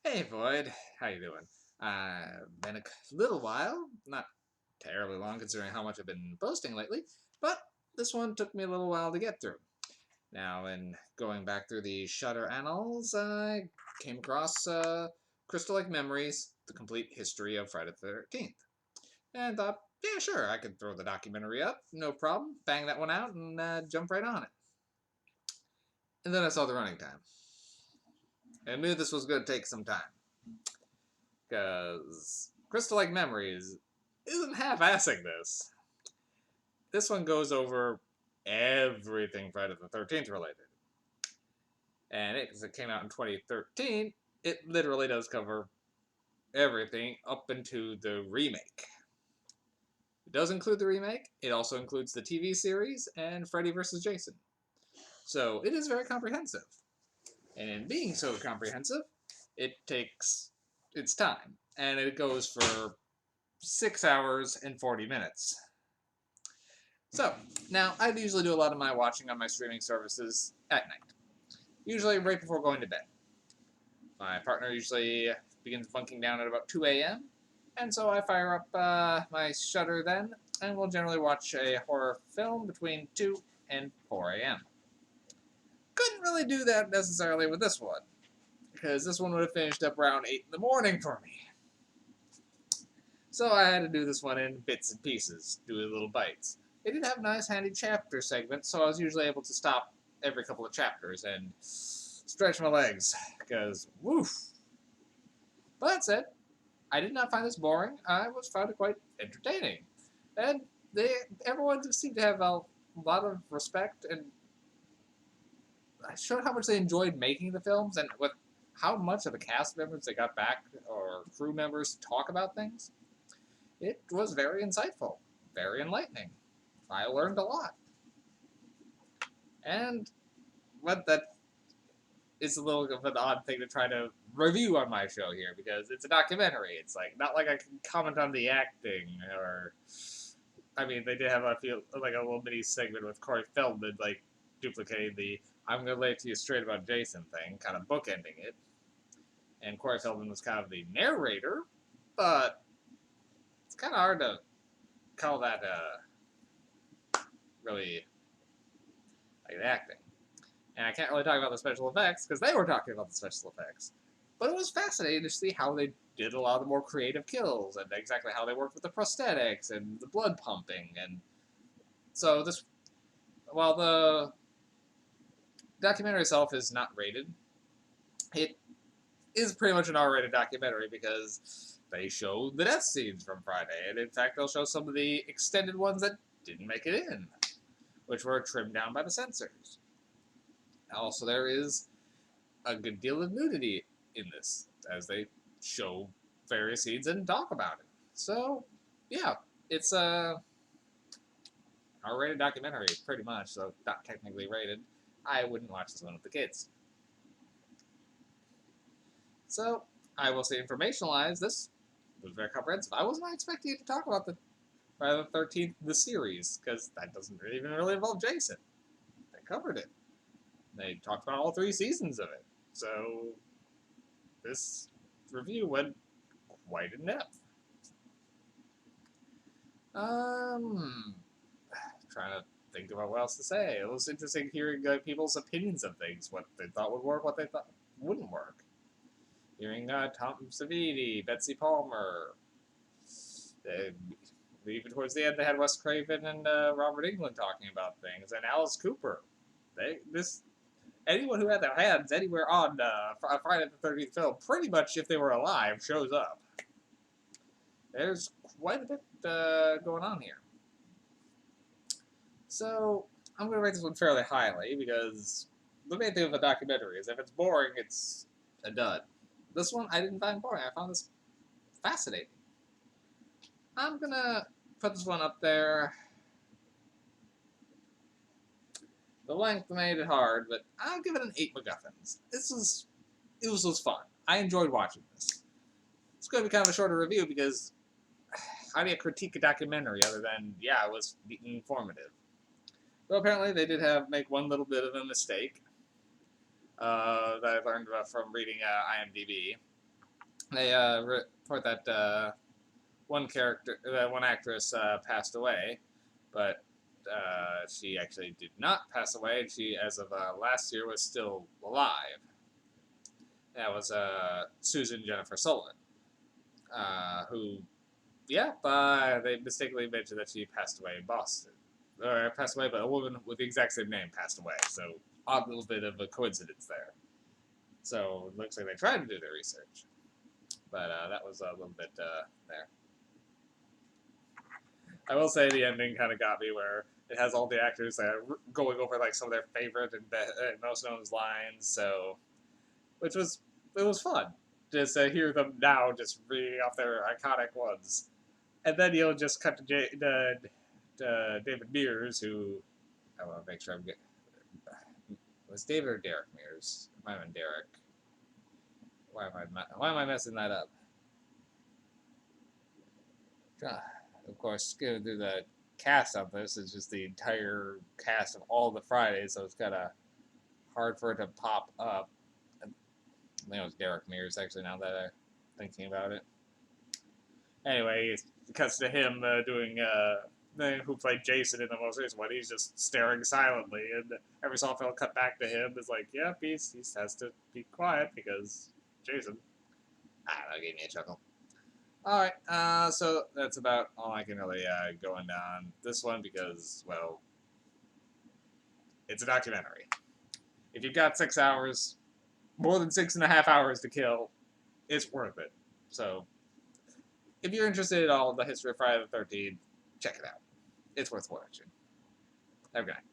Hey Void, how you doing? Been a little while, not terribly long considering how much I've been posting lately, but this one took me a little while to get through. Now, in going back through the Shutter annals, I came across Crystal Lake Memories, the complete history of Friday the 13th, and thought, yeah, sure, I could throw the documentary up, no problem, bang that one out, and jump right on it. And then I saw the running time. I knew this was going to take some time. Because Crystal Lake Memories isn't half-assing this. This one goes over everything Friday the 13th related. And because it came out in 2013, it literally does cover everything up into the remake. It does include the remake, it also includes the TV series and Freddy vs. Jason. So it is very comprehensive. And in being so comprehensive, it takes its time. And it goes for 6 hours and 40 minutes. So, now, I usually do a lot of my watching on my streaming services at night. Usually right before going to bed. My partner usually begins bunking down at about 2 a.m., and so I fire up my Shutter then, and we'll generally watch a horror film between 2 and 4 a.m. Couldn't really do that necessarily with this one, because this one would have finished up around 8 in the morning for me. So I had to do this one in bits and pieces, do little bites. It did have nice handy chapter segments, so I was usually able to stop every couple of chapters and stretch my legs, because woof. But that said, I did not find this boring. I was found it quite entertaining. And everyone just seemed to have a lot of respect and showed how much they enjoyed making the films and with how much of the cast members they got back or crew members to talk about things. It was very insightful, very enlightening. I learned a lot. And what that is a little of an odd thing to try to review on my show here because it's a documentary. It's like not like I can comment on the acting or I mean they did have a feel like a little mini segment with Corey Feldman like duplicating the I'm gonna lay it to you straight about Jason thing, kind of bookending it. And Corey Feldman was kind of the narrator, but it's kind of hard to call that really like acting. And I can't really talk about the special effects because they were talking about the special effects. But it was fascinating to see how they did a lot of the more creative kills and exactly how they worked with the prosthetics and the blood pumping. And so this, while the documentary itself is not rated, it is pretty much an R-rated documentary because they show the death scenes from Friday, and in fact they'll show some of the extended ones that didn't make it in, which were trimmed down by the censors. Also, there is a good deal of nudity in this as they show various scenes and talk about it. So, yeah, it's a R-rated documentary, pretty much, so not technically rated. I wouldn't watch this one with the kids. So, I will say informationalize this was very comprehensive. I was not expecting to talk about the Friday the 13th, the series, because that doesn't even really involve Jason. They covered it. They talked about all 3 seasons of it. So, this review went quite in depth. Um, trying to think about what else to say. It was interesting hearing people's opinions of things, what they thought would work, what they thought wouldn't work. Hearing Tom Savini, Betsy Palmer. Uh, Even towards the end, they had Wes Craven and Robert Englund talking about things, and Alice Cooper. Anyone who had their hands anywhere on a Friday the 13th film, pretty much if they were alive, shows up. There's quite a bit going on here. So, I'm going to rate this one fairly highly because the main thing of the documentary is if it's boring, it's a dud. This one I didn't find boring. I found this fascinating. I'm going to put this one up there. The length made it hard, but I'll give it an 8 MacGuffins. It was fun. I enjoyed watching this. It's going to be kind of a shorter review because how do you critique a documentary other than, yeah, it was informative? So apparently they did make one little bit of a mistake that I learned from reading IMDb. They report that one actress passed away, but she actually did not pass away. She, as of last year, was still alive. That was Susan Jennifer Sullivan, who, yeah, they mistakenly mentioned that she passed away in Boston. Or passed away, but a woman with the exact same name passed away. So, odd little bit of a coincidence there. So, it looks like they tried to do their research. But that was a little bit there. I will say the ending kind of got me where it has all the actors going over like some of their favorite and most known lines. So, which was it was fun just to hear them now just reading off their iconic ones, and then you'll just cut to David Mears, who I want to make sure I'm getting. Was David or Derek Mears? It might have been Derek. Why am I messing that up? Of course, going through the cast of this is just the entire cast of all the Fridays, so it's kind of hard for it to pop up. I think it was Derek Mears, actually, now that I'm thinking about it. Anyway, it cuts to him doing who played Jason in the most recent one. He's just staring silently, and every so often I'll cut back to him. It's like, yep, he has to be quiet because Jason. I don't know, gave me a chuckle. Alright, so that's about all I can really go into on this one because, well, it's a documentary. If you've got 6 hours, more than 6.5 hours to kill, it's worth it. So, if you're interested in all the history of Friday the 13th, check it out. It's worth watching. Have a good night.